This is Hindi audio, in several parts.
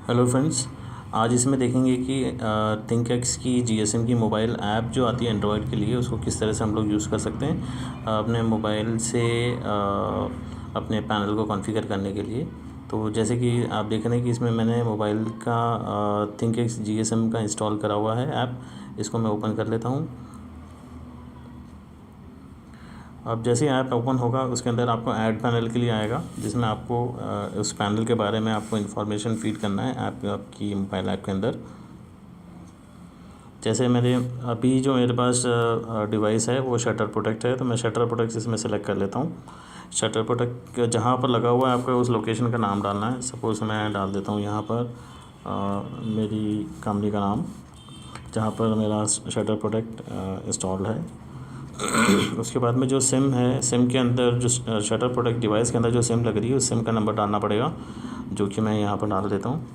Hello friends. आज इसमें देखेंगे कि थिंकएक्स की जीएसएम की मोबाइल ऐप जो आती है एंड्रॉयड के लिए, उसको किस तरह से हम लोग यूज़ कर सकते हैं अपने मोबाइल से अपने पैनल को कॉन्फ़िगर करने के लिए। तो जैसे कि आप देख रहे हैं कि इसमें मैंने मोबाइल का थिंकएक्स जीएसएम का इंस्टॉल करा हुआ है ऐप। इसको मैं ओपन कर लेता हूँ। अब जैसे ही ऐप ओपन होगा उसके अंदर आपको ऐड पैनल के लिए आएगा, जिसमें आपको उस पैनल के बारे में आपको इन्फॉर्मेशन फीड करना है ऐप आपकी मोबाइल ऐप के अंदर। जैसे मेरे अभी जो मेरे पास डिवाइस है वो शटर प्रोटेक्ट है, तो मैं शटर प्रोटेक्ट इसमें सेलेक्ट कर लेता हूँ। शटर प्रोटेक्ट जहाँ पर लगा हुआ है आपका उस लोकेशन का नाम डालना है। सपोज़ मैं डाल देता हूँ यहाँ पर मेरी कंपनी का नाम, जहाँ पर मेरा शटर प्रोटेक्ट इंस्टॉल्ड है। उसके बाद में जो सिम है, सिम के अंदर जो शटर प्रोटेक्ट डिवाइस के अंदर जो सिम लग रही है उस सिम का नंबर डालना पड़ेगा, जो कि मैं यहाँ पर डाल देता हूँ।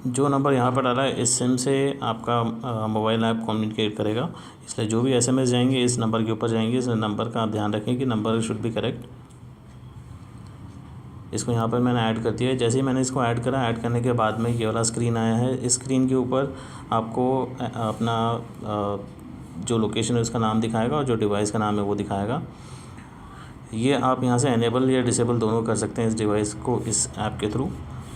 जो नंबर यहाँ पर डाला है इस सिम से आपका मोबाइल ऐप कम्युनिकेट करेगा, इसलिए जो भी एसएमएस जाएंगे इस नंबर के ऊपर जाएंगे। इस नंबर का आप ध्यान रखें कि नंबर शुड बी करेक्ट। इसको यहाँ पर मैंने ऐड कर दिया है। जैसे ही मैंने इसको ऐड करा, ऐड करने के बाद में ये वाला स्क्रीन आया है। इस स्क्रीन के ऊपर आपको अपना जो लोकेशन है उसका नाम दिखाएगा और जो डिवाइस का नाम है वो दिखाएगा। ये आप यहाँ से एनेबल या डिसेबल दोनों कर सकते हैं इस डिवाइस को इस ऐप के थ्रू।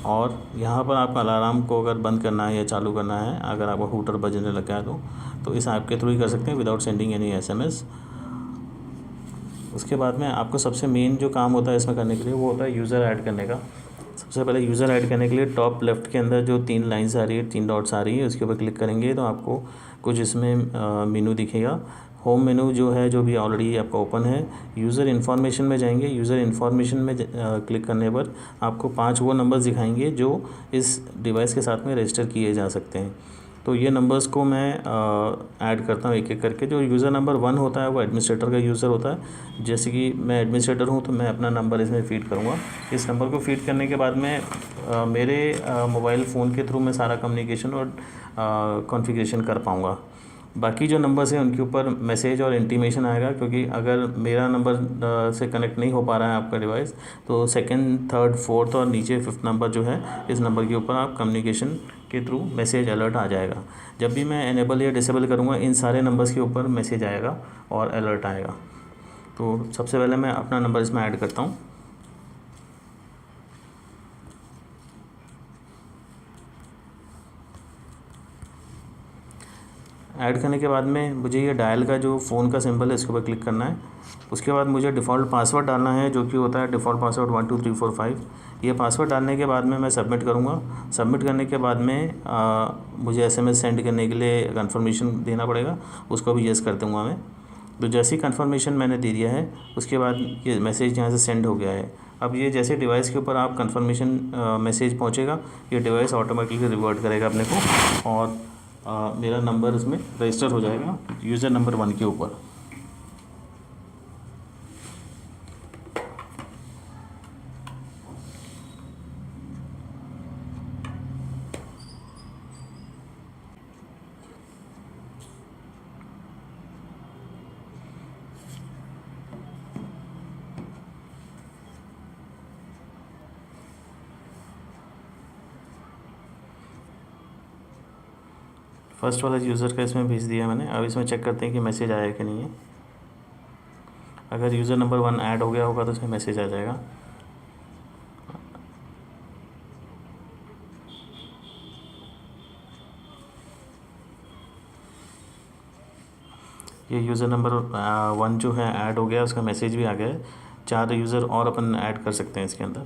और यहाँ पर आपका अलार्म को अगर बंद करना है या चालू करना है, अगर आपका हूटर बजने लगा है तो इस ऐप के थ्रू ही कर सकते हैं विदाउट सेंडिंग एनी एसएमएस। उसके बाद में आपको सबसे मेन जो काम होता है इसमें करने के लिए वो होता है यूज़र ऐड करने का। सबसे पहले यूज़र ऐड करने के लिए टॉप लेफ़्ट के अंदर जो 3 लाइन्स आ रही है, 3 डॉट्स आ रही है, उसके ऊपर क्लिक करेंगे तो आपको कुछ इसमें मेनू दिखेगा। होम मेनू जो है, जो भी ऑलरेडी आपका ओपन है। यूज़र इन्फॉर्मेशन में जाएंगे। यूज़र इन्फॉर्मेशन में क्लिक करने पर आपको 5 वो नंबर्स दिखाएंगे जो इस डिवाइस के साथ में रजिस्टर किए जा सकते हैं। तो ये नंबर्स को मैं ऐड करता हूँ एक एक करके। जो यूज़र नंबर 1 होता है वो एडमिनिस्ट्रेटर का यूज़र होता है। जैसे कि मैं एडमिनिस्ट्रेटर हूँ तो मैं अपना नंबर इसमें फ़ीड करूँगा। इस नंबर को फ़ीड करने के बाद में मेरे मोबाइल फ़ोन के थ्रू मैं सारा कम्युनिकेशन और कॉन्फ़िगरेशन कर पाऊँगा। बाकी जो नंबर्स हैं उनके ऊपर मैसेज और इंटीमेशन आएगा, क्योंकि अगर मेरा नंबर से कनेक्ट नहीं हो पा रहा है आपका डिवाइस, तो सेकंड, थर्ड, फोर्थ और नीचे फिफ्थ नंबर जो है इस नंबर के ऊपर आप कम्युनिकेशन के थ्रू मैसेज अलर्ट आ जाएगा। जब भी मैं इनेबल या डिसेबल करूँगा इन सारे नंबर्स के ऊपर मैसेज आएगा और अलर्ट आएगा। तो सबसे पहले मैं अपना नंबर इसमें ऐड करता हूँ। ऐड करने के बाद में मुझे ये डायल का जो फ़ोन का सिंबल है इसके ऊपर क्लिक करना है। उसके बाद मुझे डिफ़ॉल्ट पासवर्ड डालना है, जो कि होता है डिफ़ॉल्ट पासवर्ड 1 2 3 4 5। ये पासवर्ड डालने के बाद में मैं सबमिट करूँगा। सबमिट करने के बाद में मुझे एसएमएस सेंड करने के लिए कंफर्मेशन देना पड़ेगा, उसको भी येस कर दूँगा मैं। तो जैसे ही कंफर्मेशन मैंने दे दिया है उसके बाद ये मैसेज यहाँ से सेंड हो गया है। अब ये जैसे डिवाइस के ऊपर आप कंफर्मेशन मैसेज पहुँचेगा, ये डिवाइस ऑटोमेटिकली रिवर्ट करेगा अपने को और मेरा नंबर उसमें रजिस्टर हो जाएगा यूज़र नंबर 1 के ऊपर। फर्स्ट वाला यूज़र का इसमें भेज दिया मैंने। अब इसमें चेक करते हैं कि मैसेज आया कि नहीं है। अगर यूज़र नंबर 1 ऐड हो गया होगा तो इसमें मैसेज आ जाएगा। ये यूज़र नंबर 1 जो है ऐड हो गया, उसका मैसेज भी आ गया है। 4 यूज़र और अपन ऐड कर सकते हैं इसके अंदर,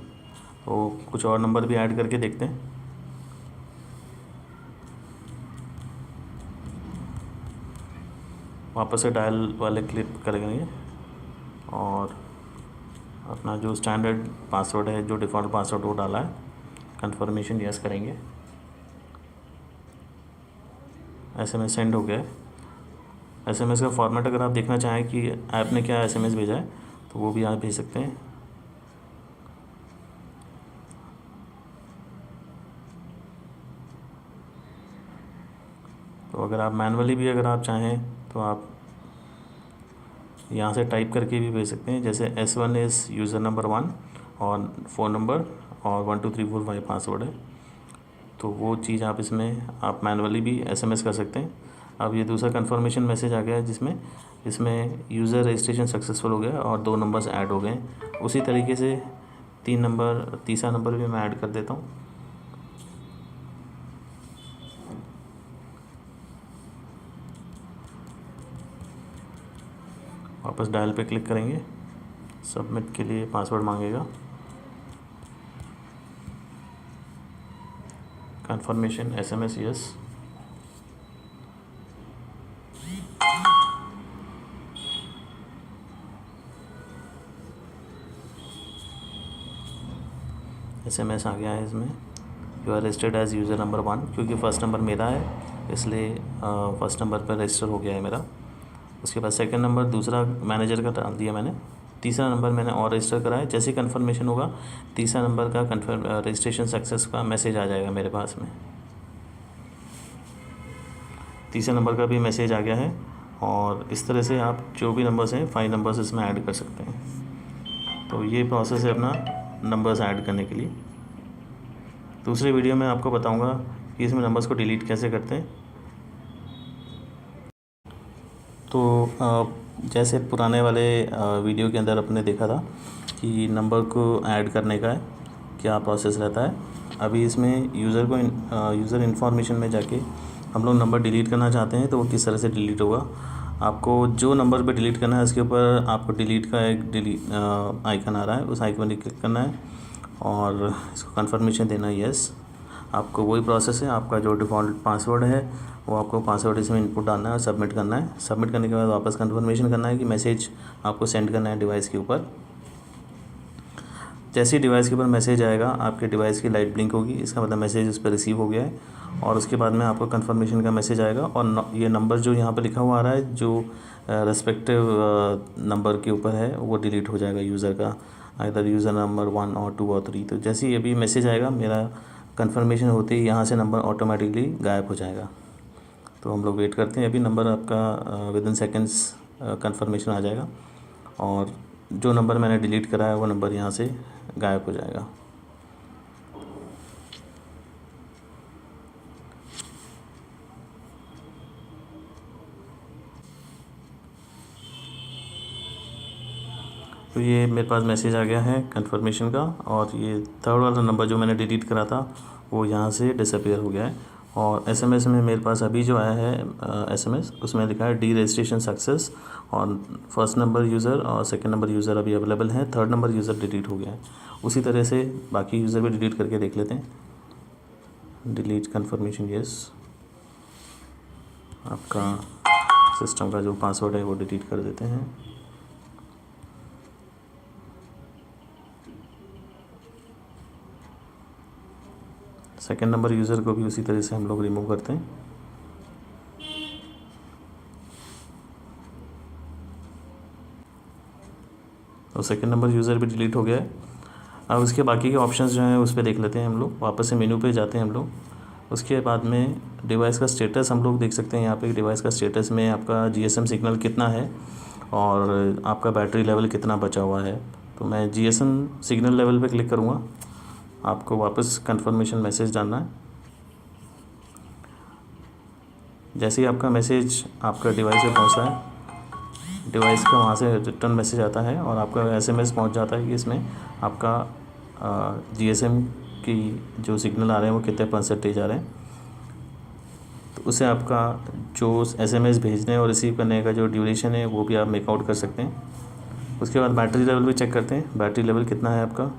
तो कुछ और नंबर भी ऐड करके देखते हैं। वापस से डायल वाले क्लिक करेंगे और अपना जो स्टैंडर्ड पासवर्ड है, जो डिफ़ॉल्ट पासवर्ड वो डाला है, कंफर्मेशन यस करेंगे। एसएमएस सेंड हो गया है। एसएमएस का फॉर्मेट अगर आप देखना चाहें कि ऐप ने क्या एसएमएस भेजा है तो वो भी आप भेज सकते हैं। तो अगर आप मैनुअली भी अगर आप चाहें तो आप यहाँ से टाइप करके भी भेज सकते हैं, जैसे S1 इज़ यूज़र नंबर 1 और फ़ोन नंबर और 1 2 3 4 5 पासवर्ड है। तो वो चीज़ आप इसमें आप मैनुअली भी SMS कर सकते हैं। अब ये दूसरा कंफर्मेशन मैसेज आ गया है जिसमें इसमें यूज़र रजिस्ट्रेशन सक्सेसफुल हो गया और 2 नंबर्स ऐड हो गए। उसी तरीके से तीसरा नंबर भी मैं ऐड कर देता हूँ। वापस डायल पे क्लिक करेंगे, सबमिट के लिए पासवर्ड मांगेगा, कंफर्मेशन SMS यस। SMS आ गया है इसमें, you are registered as user number 1, क्योंकि फ़र्स्ट नंबर मेरा है इसलिए फ़र्स्ट नंबर पर रजिस्टर हो गया है मेरा। उसके बाद सेकंड नंबर दूसरा मैनेजर का डाल दिया मैंने। तीसरा नंबर मैंने और रजिस्टर करा है। जैसे कंफर्मेशन होगा तीसरा नंबर का रजिस्ट्रेशन सक्सेस का मैसेज आ जाएगा मेरे पास में। तीसरे नंबर का भी मैसेज आ गया है और इस तरह से आप जो भी नंबर्स हैं 5 नंबर्स इसमें ऐड कर सकते हैं। तो ये प्रोसेस है अपना नंबर्स ऐड करने के लिए। दूसरे वीडियो में आपको बताऊंगा कि इसमें नंबर्स को डिलीट कैसे करते हैं। तो जैसे पुराने वाले वीडियो के अंदर अपने देखा था कि नंबर को ऐड करने का क्या प्रोसेस रहता है, अभी इसमें यूज़र इन्फॉर्मेशन में जाके हम लोग नंबर डिलीट करना चाहते हैं तो वो किस तरह से डिलीट होगा। आपको जो नंबर पे डिलीट करना है उसके ऊपर आपको डिलीट का एक आइकन आ रहा है, उस आइकन पर क्लिक करना है और इसको कंफर्मेशन देना है यस। आपको वही प्रोसेस है, आपका जो डिफ़ॉल्ट पासवर्ड है वो आपको पासवर्ड इसमें इनपुट डालना है और सबमिट करना है। सबमिट करने के बाद वापस कंफर्मेशन करना है कि मैसेज आपको सेंड करना है डिवाइस के ऊपर। जैसे ही डिवाइस के ऊपर मैसेज आएगा आपके डिवाइस की लाइट ब्लिंक होगी, इसका मतलब मैसेज उस पर रिसीव हो गया है। और उसके बाद में आपको कंफर्मेशन का मैसेज आएगा और ये नंबर जो यहाँ पर लिखा हुआ आ रहा है जो रेस्पेक्टिव नंबर के ऊपर है वो डिलीट हो जाएगा यूज़र का, इधर यूज़र नंबर 1 और 2 और 3। तो जैसे ही अभी मैसेज आएगा मेरा कंफर्मेशन होते ही यहाँ से नंबर ऑटोमेटिकली गायब हो जाएगा। तो हम लोग वेट करते हैं, अभी नंबर आपका विद इन सेकेंड्स कंफर्मेशन आ जाएगा और जो नंबर मैंने डिलीट करा है वो नंबर यहाँ से गायब हो जाएगा। तो ये मेरे पास मैसेज आ गया है कंफर्मेशन का और ये थर्ड वाला नंबर जो मैंने डिलीट करा था वो यहाँ से डिसअपीयर हो गया है। और SMS में मेरे पास अभी जो आया है SMS उसमें लिखा है डी रजिस्ट्रेशन सक्सेस और फर्स्ट नंबर यूज़र और सेकंड नंबर यूज़र अभी अवेलेबल है, थर्ड नंबर यूज़र डिलीट हो गया है। उसी तरह से बाकी यूज़र भी डिलीट करके देख लेते हैं। डिलीट कंफर्मेशन यस, आपका सिस्टम का जो पासवर्ड है वो डिलीट कर देते हैं। सेकंड नंबर यूज़र को भी उसी तरह से हम लोग रिमूव करते हैं। तो सेकंड नंबर यूज़र भी डिलीट हो गया है। अब उसके बाकी के ऑप्शंस जो हैं उस पर देख लेते हैं हम लोग। वापस से मेन्यू पे जाते हैं हम लोग। उसके बाद में डिवाइस का स्टेटस हम लोग देख सकते हैं। यहाँ पे डिवाइस का स्टेटस में आपका GSM सिग्नल कितना है और आपका बैटरी लेवल कितना बचा हुआ है। तो मैं GSM सिग्नल लेवल पे क्लिक करूँगा। आपको वापस कंफर्मेशन मैसेज डालना है। जैसे ही आपका मैसेज आपका डिवाइस पे पहुंचता है, डिवाइस का वहाँ से रिटर्न मैसेज आता है और आपका SMS पहुंच जाता है कि इसमें आपका GSM की जो सिग्नल आ रहे हैं वो कितने % आ रहे हैं। तो उससे आपका जो SMS भेजने और रिसीव करने का जो ड्यूरेशन है वो भी आप मेकआउट कर सकते हैं। उसके बाद बैटरी लेवल भी चेक करते हैं, बैटरी लेवल कितना है आपका।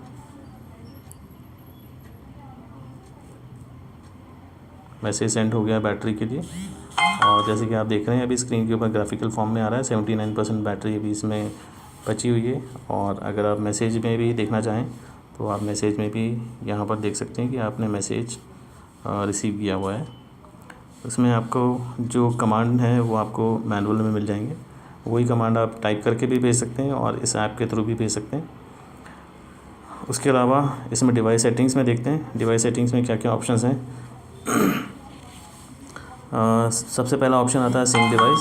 मैसेज सेंड हो गया बैटरी के लिए और जैसे कि आप देख रहे हैं अभी स्क्रीन के ऊपर ग्राफिकल फॉर्म में आ रहा है 79% बैटरी अभी इसमें बची हुई है। और अगर आप मैसेज में भी देखना चाहें तो आप मैसेज में भी यहाँ पर देख सकते हैं कि आपने मैसेज रिसीव किया हुआ है। उसमें आपको जो कमांड है वो आपको मैनुअल में मिल जाएंगे, वही कमांड आप टाइप करके भी भेज सकते हैं और इस ऐप के थ्रू भी भेज सकते हैं। उसके अलावा इसमें डिवाइस सेटिंग्स में देखते हैं, डिवाइस सेटिंग्स में क्या क्या ऑप्शंस हैं। सबसे पहला ऑप्शन आता है सिंक डिवाइस।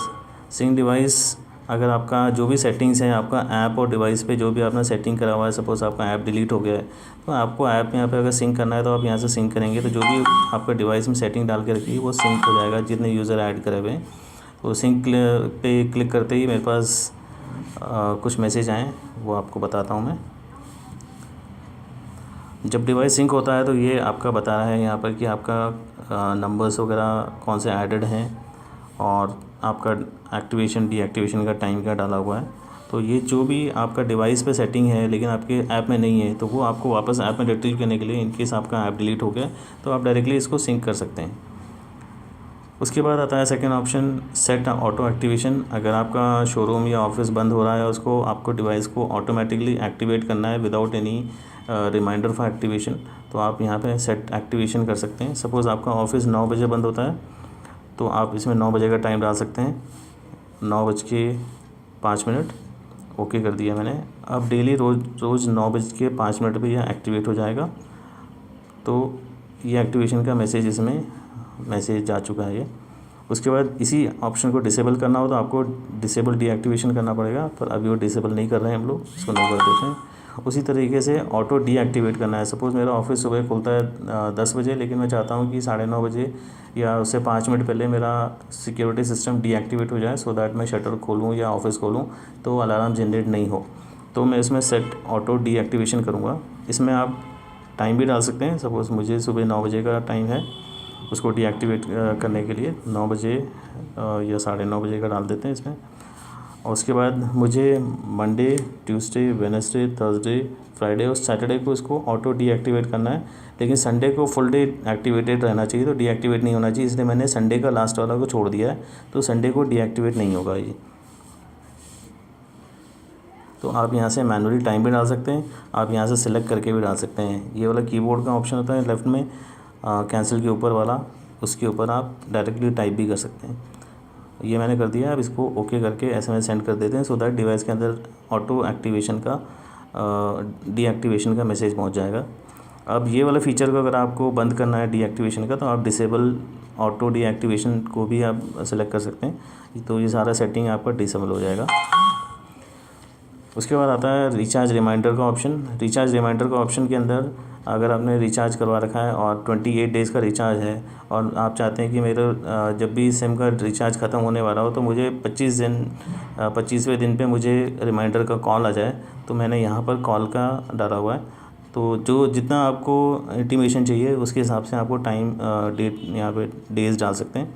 सिंक डिवाइस अगर आपका जो भी सेटिंग्स है आपका ऐप और डिवाइस पे जो भी आपने सेटिंग करा हुआ है, सपोज़ आपका ऐप डिलीट हो गया है तो आपको ऐप यहाँ पे अगर सिंक करना है तो आप यहाँ से सिंक करेंगे तो जो भी आपका डिवाइस में सेटिंग डाल के रखी है वो सिंक हो जाएगा जितने यूज़र ऐड करे हुए हैं। तो सिंक पे क्लिक करते ही मेरे पास कुछ मैसेज आए, वो आपको बताता हूँ मैं। जब डिवाइस सिंक होता है तो ये आपका बता रहा है यहाँ पर कि आपका नंबर्स वगैरह कौन से ऐडेड हैं और आपका एक्टिवेशन डीएक्टिवेशन का टाइम क्या डाला हुआ है। तो ये जो भी आपका डिवाइस पे सेटिंग है लेकिन आपके ऐप में नहीं है तो वो आपको वापस ऐप में रिट्रीव करने के लिए, इनकेस आपका ऐप डिलीट हो गया तो आप डायरेक्टली इसको सिंक कर सकते हैं। उसके बाद आता है second option, set auto activation. अगर आपका शोरूम या ऑफिस बंद हो रहा है उसको आपको डिवाइस को ऑटोमेटिकली एक्टिवेट करना है without any reminder for activation, तो आप यहाँ पे सेट एक्टिवेशन कर सकते हैं। सपोज़ आपका ऑफिस 9 बजे बंद होता है तो आप इसमें 9 बजे का टाइम डाल सकते हैं, 9:05। ओके कर दिया मैंने। अब डेली रोज़ 9:05 पे यह एक्टिवेट हो जाएगा। तो ये एक्टिवेशन का मैसेज जा चुका है ये। उसके बाद इसी ऑप्शन को डिसेबल करना हो तो आपको डिसेबल डीएक्टिवेशन करना पड़ेगा, पर अभी वो डिसेबल नहीं कर रहे हैं हम लोग, इसको नो कर देते हैं। उसी तरीके से ऑटो डीएक्टिवेट करना है। सपोज़ मेरा ऑफिस सुबह खुलता है 10 बजे, लेकिन मैं चाहता हूँ कि 9:30 बजे या उससे 5 मिनट पहले मेरा सिक्योरिटी सिस्टम डीएक्टिवेट हो जाए, सो दैट मैं शटर खोलूँ या ऑफिस खोलूँ तो अलार्म जनरेट नहीं हो। तो मैं इसमें सेट ऑटो डीएक्टिवेशन करूँगा। इसमें आप टाइम भी डाल सकते हैं। सपोज़ मुझे सुबह 9 बजे का टाइम है, उसको डीएक्टिवेट करने के लिए 9 बजे या 9:30 बजे का डाल देते हैं इसमें। और उसके बाद मुझे Monday, Tuesday, Wednesday, Thursday, Friday और सैटरडे को इसको ऑटो डीएक्टिवेट करना है, लेकिन संडे को फुल डे एक्टिवेटेड रहना चाहिए, तो डीएक्टिवेट नहीं होना चाहिए, इसलिए मैंने संडे का लास्ट वाला को छोड़ दिया है, तो संडे को डीएक्टिवेट नहीं होगा ये। तो आप यहाँ से मैनुअली टाइम भी डाल सकते हैं, आप यहाँ से सिलेक्ट करके भी डाल सकते हैं। ये वाला कीबोर्ड का ऑप्शन होता है लेफ़्ट में, कैंसिल के ऊपर वाला, उसके ऊपर आप डायरेक्टली टाइप भी कर सकते हैं। ये मैंने कर दिया। अब इसको ओके करके एसएमएस सेंड कर देते हैं, सो दैट डिवाइस के अंदर ऑटो एक्टिवेशन का डीएक्टिवेशन का मैसेज पहुंच जाएगा। अब ये वाला फीचर को अगर आपको बंद करना है डीएक्टिवेशन का, तो आप डिसेबल ऑटो डीएक्टिवेशन को भी आप सेलेक्ट कर सकते हैं, तो ये सारा सेटिंग आपका डिसेबल हो जाएगा। उसके बाद आता है रिचार्ज रिमाइंडर का ऑप्शन। रिचार्ज रिमाइंडर का ऑप्शन के अंदर अगर आपने रिचार्ज करवा रखा है और 28 डेज़ का रिचार्ज है और आप चाहते हैं कि मेरा जब भी सिम का रिचार्ज ख़त्म होने वाला हो तो मुझे 25वें दिन पे मुझे रिमाइंडर का कॉल आ जाए, तो मैंने यहाँ पर कॉल का डाला हुआ है। तो जो जितना आपको इंटीमेशन चाहिए उसके हिसाब से आपको टाइम डेट यहाँ पे डेज़ डाल सकते हैं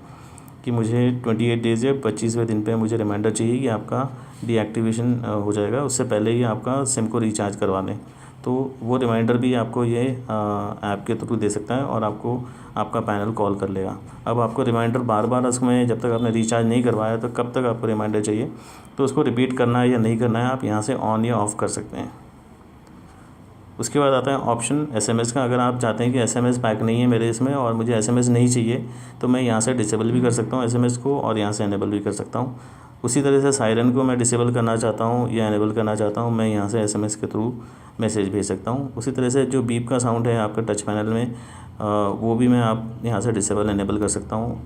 कि मुझे 28 डेज़ या 25वें दिन पे मुझे रिमाइंडर चाहिए कि आपका डीएक्टिवेशन हो जाएगा, उससे पहले ही आपका सिम को रिचार्ज करवा लें। तो वो रिमाइंडर भी आपको ये ऐप के थ्रू दे सकता है और आपको आपका पैनल कॉल कर लेगा। अब आपको रिमाइंडर बार बार उसमें जब तक आपने रिचार्ज नहीं करवाया तो कब तक आपको रिमाइंडर चाहिए, तो उसको रिपीट करना है या नहीं करना है आप यहाँ से ऑन या ऑफ़ कर सकते हैं। उसके बाद आता है ऑप्शन एसएमएस का। अगर आप चाहते हैं कि एसएमएस पैक नहीं है मेरे इसमें और मुझे एसएमएस नहीं चाहिए, तो मैं यहाँ से डिसेबल भी कर सकता हूँ एसएमएस को और यहाँ से इनेबल भी कर सकता हूँ। उसी तरह से सायरन को मैं डिसेबल करना चाहता हूँ या इनेबल करना चाहता हूँ, मैं यहाँ से एसएमएस के थ्रू मैसेज भेज सकता हूँ। उसी तरह से जो बीप का साउंड है आपका टच पैनल में, वो भी मैं आप यहाँ से डिसेबल इनेबल कर सकता हूँ।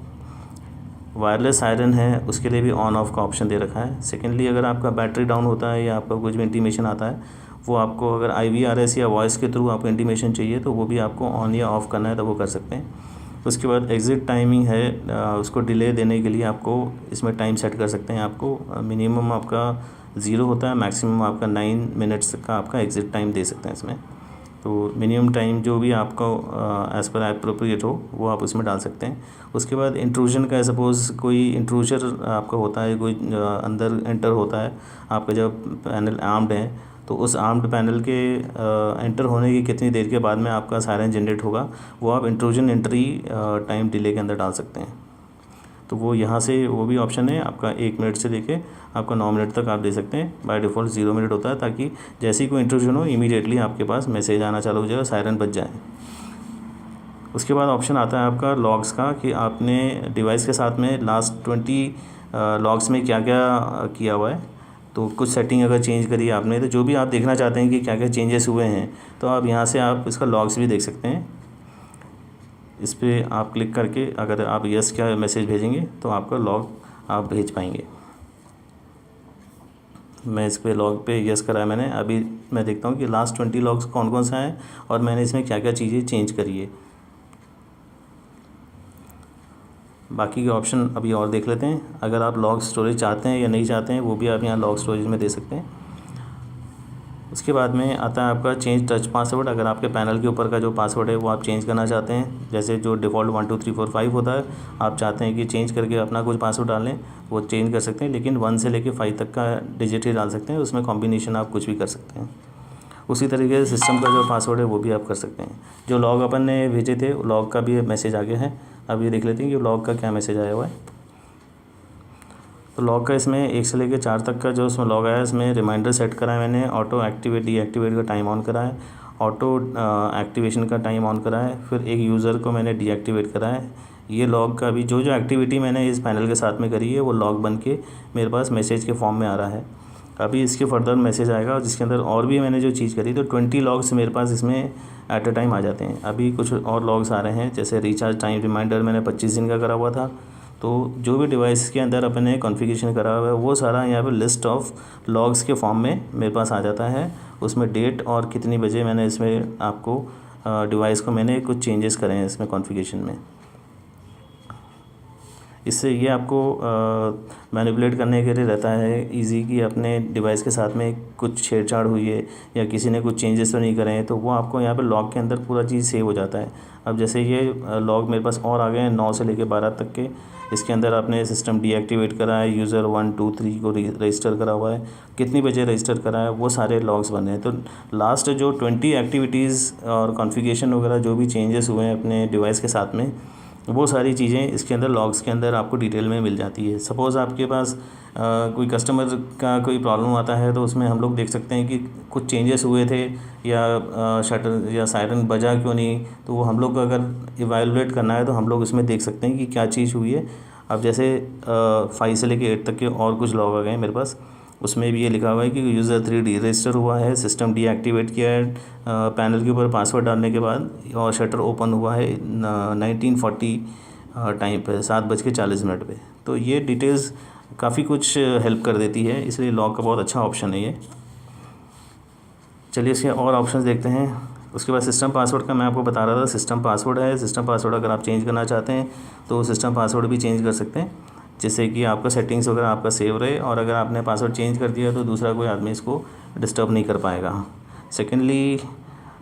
वायरलेस सायरन है उसके लिए भी ऑन ऑफ का ऑप्शन दे रखा है। सेकेंडली, अगर आपका बैटरी डाउन होता है या आपका कुछ भी इंटीमेशन आता है, वो आपको अगर IVRS या वॉइस के थ्रू आपको इंटीमेशन चाहिए तो वो भी आपको ऑन या ऑफ़ करना है तो वो कर सकते हैं। उसके बाद एग्ज़िट टाइमिंग है, उसको डिले देने के लिए आपको इसमें टाइम सेट कर सकते हैं। आपको मिनिमम आपका 0 होता है, मैक्सिमम आपका 9 मिनट्स का आपका एग्ज़िट टाइम दे सकते हैं इसमें। तो मिनिमम टाइम जो भी आपको एज़ पर एप्रोप्रिएट हो वो आप उसमें डाल सकते हैं। उसके बाद इंट्रूजन का, सपोज़ कोई इंट्रूजर आपका होता है, कोई अंदर एंटर होता है, आपका जब पैनल आर्म्ड है तो उस आर्म्ड पैनल के एंटर होने की कितनी देर के बाद में आपका सायरन जनरेट होगा, वो आप इंट्रूजन एंट्री टाइम डिले के अंदर डाल सकते हैं। तो वो यहाँ से वो भी ऑप्शन है आपका 1 मिनट से लेके आपका 9 मिनट तक आप दे सकते हैं। बाय डिफ़ॉल्ट 0 मिनट होता है, ताकि जैसे ही कोई इंट्रूजन हो इमीडिएटली आपके पास मैसेज आना चालू हो जाए, सायरन बज जाए। उसके बाद ऑप्शन आता है आपका लॉग्स का, कि आपने डिवाइस के साथ में लास्ट 20 लॉग्स में क्या क्या किया हुआ है। तो कुछ सेटिंग अगर चेंज करी आपने, तो जो भी आप देखना चाहते हैं कि क्या क्या चेंजेस हुए हैं, तो आप यहाँ से आप इसका लॉग्स भी देख सकते हैं। इस पर आप क्लिक करके अगर आप यस का मैसेज भेजेंगे तो आपका लॉग आप भेज पाएंगे। मैं इस पे लॉग पे यस करा है मैंने। अभी मैं देखता हूँ कि लास्ट 20 लॉग्स कौन कौन सा है और मैंने इसमें क्या क्या चीज़ें चेंज करी है। बाकी के ऑप्शन अभी और देख लेते हैं। अगर आप लॉग स्टोरेज चाहते हैं या नहीं चाहते हैं वो भी आप यहाँ लॉग स्टोरेज में दे सकते हैं। उसके बाद में आता है आपका चेंज टच पासवर्ड। अगर आपके पैनल के ऊपर का जो पासवर्ड है वो आप चेंज करना चाहते हैं, जैसे जो डिफ़ॉल्ट 1 2 3 4 5 होता है, आप चाहते हैं कि चेंज करके अपना कुछ पासवर्ड डालें, वो चेंज कर सकते हैं, लेकिन 1 से लेकर 5 तक का डिजिट ही डाल सकते हैं, उसमें कॉम्बिनेशन आप कुछ भी कर सकते हैं। उसी तरीके से सिस्टम का जो पासवर्ड है वो भी आप कर सकते हैं। जो लॉग अपन ने भेजे थे लॉग का भी मैसेज आ गया है। अब ये देख लेते हैं कि लॉग का क्या मैसेज आया हुआ है। तो लॉग का इसमें 1 से लेकर 4 तक का जो इसमें लॉग आया है, इसमें रिमाइंडर सेट करा है मैंने, ऑटो एक्टिवेट डीएक्टिवेट का टाइम ऑन करा है, ऑटो एक्टिवेशन का टाइम ऑन करा है, फिर एक यूज़र को मैंने डीएक्टिवेट करा है। ये लॉग का भी जो एक्टिविटी मैंने इस पैनल के साथ में करी है वो लॉग बन के मेरे पास मैसेज के फॉर्म में आ रहा है। अभी इसके फर्दर मैसेज आएगा जिसके अंदर और भी मैंने जो चीज़ करी, तो 20 लॉग्स मेरे पास इसमें एट अ टाइम आ जाते हैं। अभी कुछ और लॉग्स आ रहे हैं, जैसे रिचार्ज टाइम रिमाइंडर मैंने 25 दिन का करा हुआ था। तो जो भी डिवाइस के अंदर अपने कॉन्फ़िगरेशन करा हुआ है वो सारा यहाँ पे लिस्ट ऑफ लॉग्स के फॉर्म में मेरे पास आ जाता है। उसमें डेट और कितनी बजे मैंने इसमें आपको डिवाइस को मैंने कुछ चेंजेस करे हैं इसमें कॉन्फ़िगरेशन में। इससे ये आपको मैनिपुलेट करने के लिए रहता है इजी, कि अपने डिवाइस के साथ में कुछ छेड़छाड़ हुई है या किसी ने कुछ चेंजेस तो नहीं करे हैं, तो वो आपको यहाँ पे लॉग के अंदर पूरा चीज़ सेव हो जाता है। अब जैसे ये लॉग मेरे पास और आ गए हैं 9 से लेकर 12 तक के। इसके अंदर आपने सिस्टम डीएक्टिवेट करा है, यूज़र 1 2 3 को रजिस्टर करा हुआ है, कितनी बजे रजिस्टर करा है, वो सारे लॉग्स बने हैं। तो लास्ट जो 20 एक्टिविटीज़ और कॉन्फ़िगरेशन वगैरह जो भी चेंजेस हुए हैं अपने डिवाइस के साथ में, वो सारी चीज़ें इसके अंदर लॉग्स के अंदर आपको डिटेल में मिल जाती है। सपोज़ आपके पास कोई कस्टमर का कोई प्रॉब्लम आता है तो उसमें हम लोग देख सकते हैं कि कुछ चेंजेस हुए थे या शटर या सायरन बजा क्यों नहीं, तो वो हम लोग को अगर इवैल्यूएट करना है तो हम लोग इसमें देख सकते हैं कि क्या चीज़ हुई है। अब जैसे 5 से लेकर 8 तक के और कुछ लॉग आ गए हैं मेरे पास, उसमें भी ये लिखा हुआ है कि यूज़र 3 रजिस्टर हुआ है, सिस्टम डीएक्टिवेट किया है पैनल के ऊपर पासवर्ड डालने के बाद, और शटर ओपन हुआ है 1940 टाइम पे 7:40 पे। तो ये डिटेल्स काफ़ी कुछ हेल्प कर देती है, इसलिए लॉग का बहुत अच्छा ऑप्शन है ये। चलिए इसके और ऑप्शंस देखते हैं। उसके बाद सिस्टम पासवर्ड का मैं आपको बता रहा था, सिस्टम पासवर्ड है। सिस्टम पासवर्ड अगर आप चेंज करना चाहते हैं तो सिस्टम पासवर्ड भी चेंज कर सकते हैं, जिससे कि आपका सेटिंग्स वगैरह आपका सेव रहे, और अगर आपने पासवर्ड चेंज कर दिया तो दूसरा कोई आदमी इसको डिस्टर्ब नहीं कर पाएगा। सेकेंडली,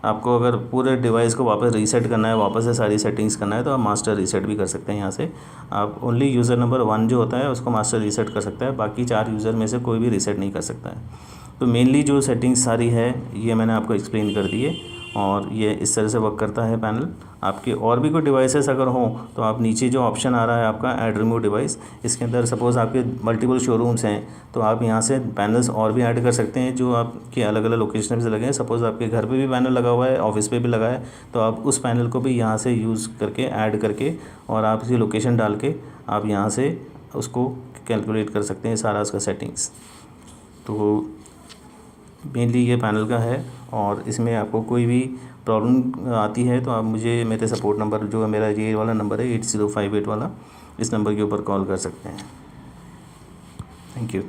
आपको अगर पूरे डिवाइस को वापस रीसेट करना है, वापस से सारी सेटिंग्स करना है, तो आप मास्टर रीसेट भी कर सकते हैं। यहाँ से आप ओनली यूज़र नंबर 1 जो होता है उसको मास्टर रीसेट कर सकता है, बाकी 4 यूज़र में से कोई भी रीसेट नहीं कर सकता है। तो मेनली जो सेटिंग्स सारी है ये मैंने आपको एक्सप्लेन कर दी है, और ये इस तरह से वर्क करता है पैनल। आपके और भी कोई डिवाइसेस अगर हों तो आप नीचे जो ऑप्शन आ रहा है आपका ऐड रिमूव डिवाइस, इसके अंदर सपोज़ आपके मल्टीपल शोरूम्स हैं तो आप यहाँ से पैनल्स और भी ऐड कर सकते हैं जो आपके अलग अलग लोकेशन पे लगे हैं। सपोज़ आपके घर पे भी पैनल लगा हुआ है, ऑफिस पे भी लगा है, तो आप उस पैनल को भी यहाँ से यूज़ करके ऐड करके और आप इसकी लोकेशन डाल के आप यहाँ से उसको कैलकुलेट कर सकते हैं सारा उसका सेटिंग्स। तो मेनली ये पैनल का है, और इसमें आपको कोई भी प्रॉब्लम आती है तो आप मुझे मेरे सपोर्ट नंबर जो है मेरा ये वाला नंबर है 8058 वाला, इस नंबर के ऊपर कॉल कर सकते हैं। Thank you.